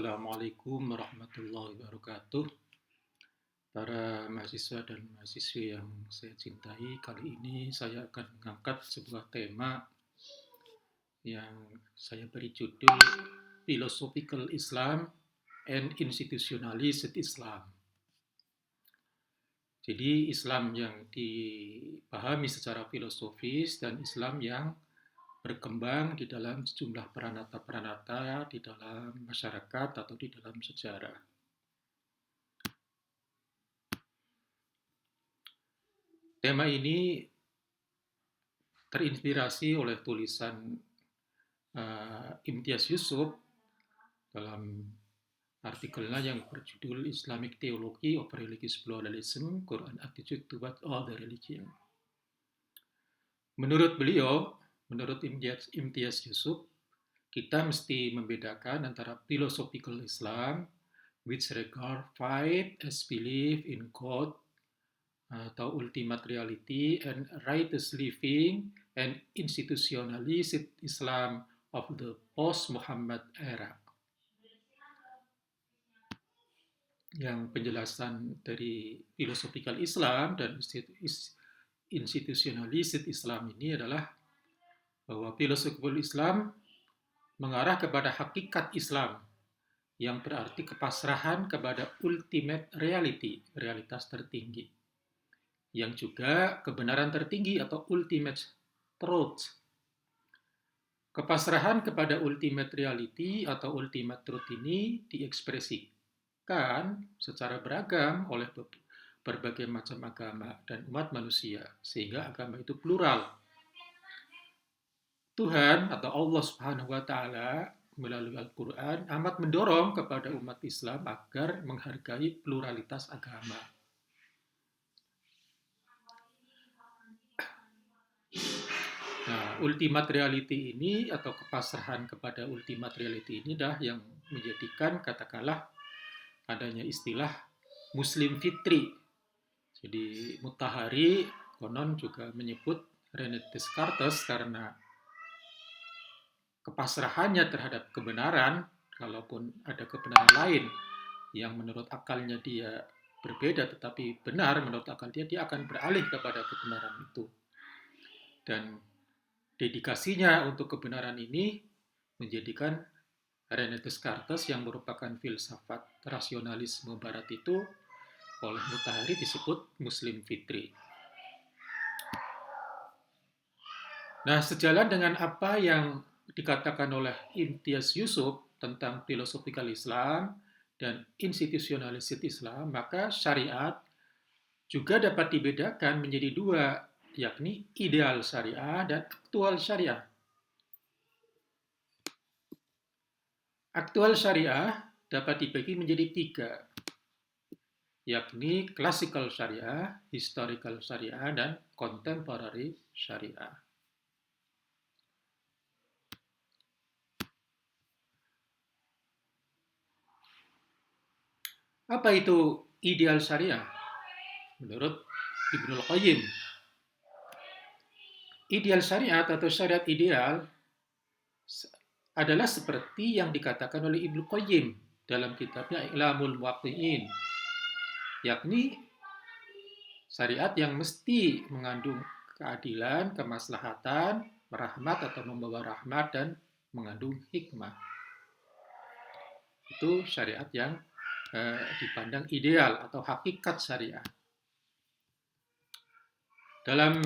Assalamualaikum warahmatullahi wabarakatuh. Para mahasiswa dan mahasiswi yang saya cintai, kali ini saya akan mengangkat sebuah tema yang saya beri judul Philosophical Islam and Institutionalized Islam. Jadi Islam yang dipahami secara filosofis dan Islam yang berkembang di dalam sejumlah peranata-peranata di dalam masyarakat atau di dalam sejarah. Tema ini terinspirasi oleh tulisan Imtiaz Yusuf dalam artikelnya yang berjudul Islamic Theology of Religious Pluralism, Quran Attitude Toward All the Religion. Menurut beliau, menurut Imtiaz Yusuf, kita mesti membedakan antara philosophical Islam, which regard faith as belief in God atau ultimate reality, and righteous living, and institutionalized Islam of the post-Muhammad era. Yang penjelasan dari philosophical Islam dan institutionalized Islam ini adalah bahwa philosophical Islam mengarah kepada hakikat Islam, yang berarti kepasrahan kepada ultimate reality, realitas tertinggi, yang juga kebenaran tertinggi atau ultimate truth. Kepasrahan kepada ultimate reality atau ultimate truth ini diekspresikan secara beragam oleh berbagai macam agama dan umat manusia, sehingga agama itu plural. Tuhan atau Allah Subhanahu wa Ta'ala melalui Al-Quran amat mendorong kepada umat Islam agar menghargai pluralitas agama. Nah, ultimate reality ini atau kepasrahan kepada ultimate reality ini dah yang menjadikan katakanlah adanya istilah Muslim Fitri. Jadi Mutahari konon juga menyebut René Descartes karena kepasrahannya terhadap kebenaran, kalaupun ada kebenaran lain yang menurut akalnya dia berbeda tetapi benar menurut akal dia akan beralih kepada kebenaran itu. Dan dedikasinya untuk kebenaran ini menjadikan René Descartes yang merupakan filsafat rasionalisme barat itu oleh Mutahari disebut Muslim Fitri. Nah, sejalan dengan apa yang dikatakan oleh Imtiaz Yusuf tentang philosophical Islam dan institutionalized Islam, maka syariat juga dapat dibedakan menjadi dua, yakni ideal syariah dan aktual syariah. Aktual syariah dapat dibagi menjadi tiga, yakni classical syariah, historical syariah, dan contemporary syariah. Apa itu ideal syariah? Menurut Ibnul Qayyim, ideal syariat atau syariat ideal adalah seperti yang dikatakan oleh Ibnu Qayyim dalam kitabnya I'lamul Muwaqqi'in, yakni syariat yang mesti mengandung keadilan, kemaslahatan, rahmat atau membawa rahmat, dan mengandung hikmah. Itu syariat yang dipandang ideal atau hakikat syariah. Dalam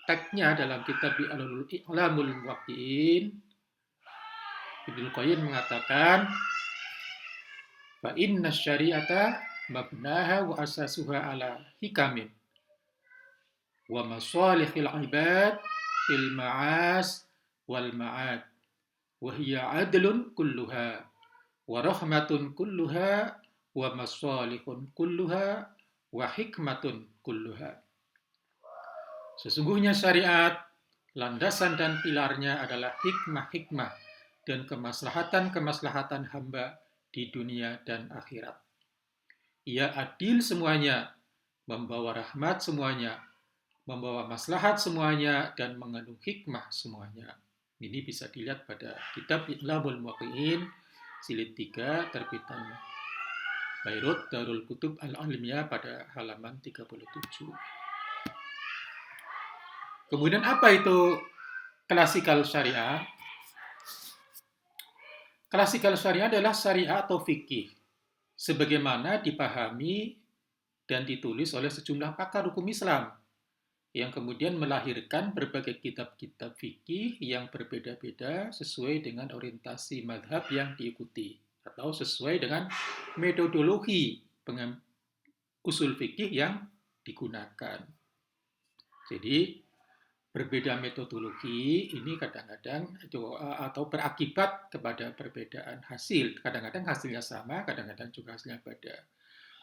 teksnya dalam kitab I'lamul Muwaqqi'in, Ibnu Qayyim mengatakan, fa inna syari'ata mabnaha wa asasuha ala hikamin wa masalihil ibad fil ma'as wal ma'ad wa hiya adlun kulluha wa rahmatun kulluha wa masalihun kulluha wa hikmatun kulluha. Sesungguhnya syariat, landasan dan pilarnya adalah hikmah-hikmah dan kemaslahatan-kemaslahatan hamba di dunia dan akhirat. Ia adil semuanya, membawa rahmat semuanya, membawa maslahat semuanya, dan mengandung hikmah semuanya. Ini bisa dilihat pada kitab I'lamul Muwaqqi'in jilid 3 terbitan Bayrut Darul Kutub Al-Ilmiyah pada halaman 37. Kemudian apa itu klasikal syariah? Klasikal syariah adalah syariah atau fikih sebagaimana dipahami dan ditulis oleh sejumlah pakar hukum Islam yang kemudian melahirkan berbagai kitab-kitab fikih yang berbeda-beda sesuai dengan orientasi madhab yang diikuti atau sesuai dengan metodologi usul fikih yang digunakan. Jadi berbeda metodologi ini kadang-kadang atau berakibat kepada perbedaan hasil. Kadang-kadang hasilnya sama, kadang-kadang juga hasilnya beda.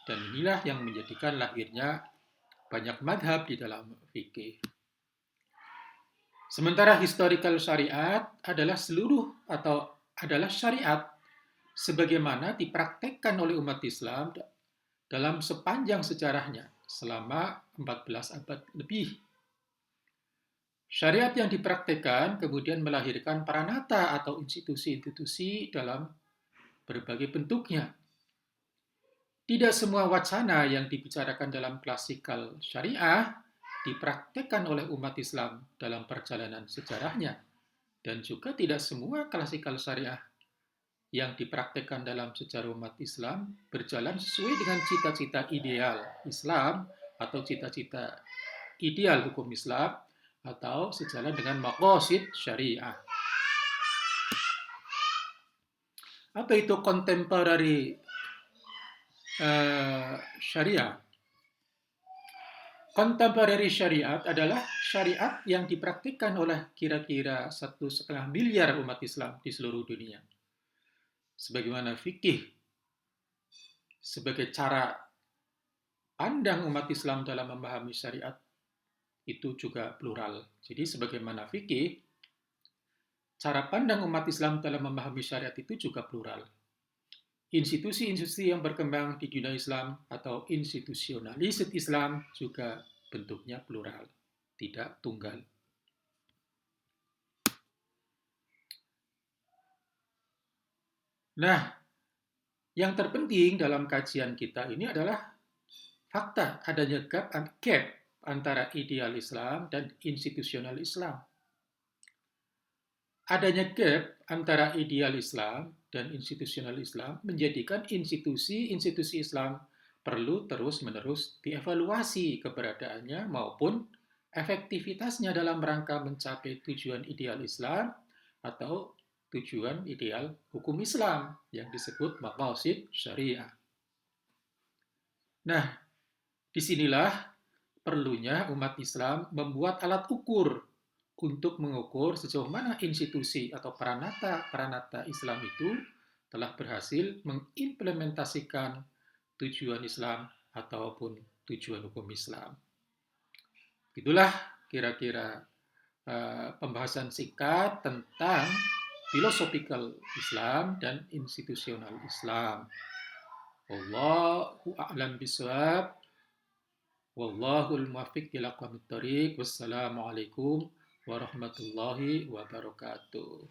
Dan inilah yang menjadikan lahirnya banyak madhab di dalam fikih. Sementara historical syariat adalah adalah syariat sebagaimana dipraktekkan oleh umat Islam dalam sepanjang sejarahnya selama 14 abad lebih. Syariat yang dipraktekkan kemudian melahirkan peranata atau institusi-institusi dalam berbagai bentuknya. Tidak semua wacana yang dibicarakan dalam klasikal syariah dipraktekkan oleh umat Islam dalam perjalanan sejarahnya. Dan juga tidak semua klasikal syariah yang dipraktekkan dalam sejarah umat Islam berjalan sesuai dengan cita-cita ideal Islam atau cita-cita ideal hukum Islam atau sejalan dengan maqasid syariah. Apa itu contemporary syariah? Contemporary syariat adalah syariat yang dipraktikkan oleh kira-kira 1,5 miliar umat Islam di seluruh dunia. Sebagaimana fikih sebagai cara pandang umat Islam dalam memahami syariat itu juga plural. Jadi sebagaimana fikih, cara pandang umat Islam dalam memahami syariat itu juga plural. Institusi-institusi yang berkembang di dunia Islam atau institusionalis Islam juga bentuknya plural, tidak tunggal. Nah, yang terpenting dalam kajian kita ini adalah fakta adanya gap antara ideal Islam dan institusional Islam. Adanya gap antara ideal Islam dan institusional Islam menjadikan institusi-institusi Islam perlu terus-menerus dievaluasi keberadaannya maupun efektivitasnya dalam rangka mencapai tujuan ideal Islam atau tujuan ideal hukum Islam yang disebut maqasid syariah. Nah, disinilah perlunya umat Islam membuat alat ukur untuk mengukur sejauh mana institusi atau peranata Islam itu telah berhasil mengimplementasikan tujuan Islam ataupun tujuan hukum Islam. Itulah kira-kira pembahasan singkat tentang philosophical Islam dan institusional Islam. Wallahu a'lam bishawab. Wallahul muwaffiq ila aqwamit thoriq. Wassalamualaikum warahmatullahi wabarakatuh.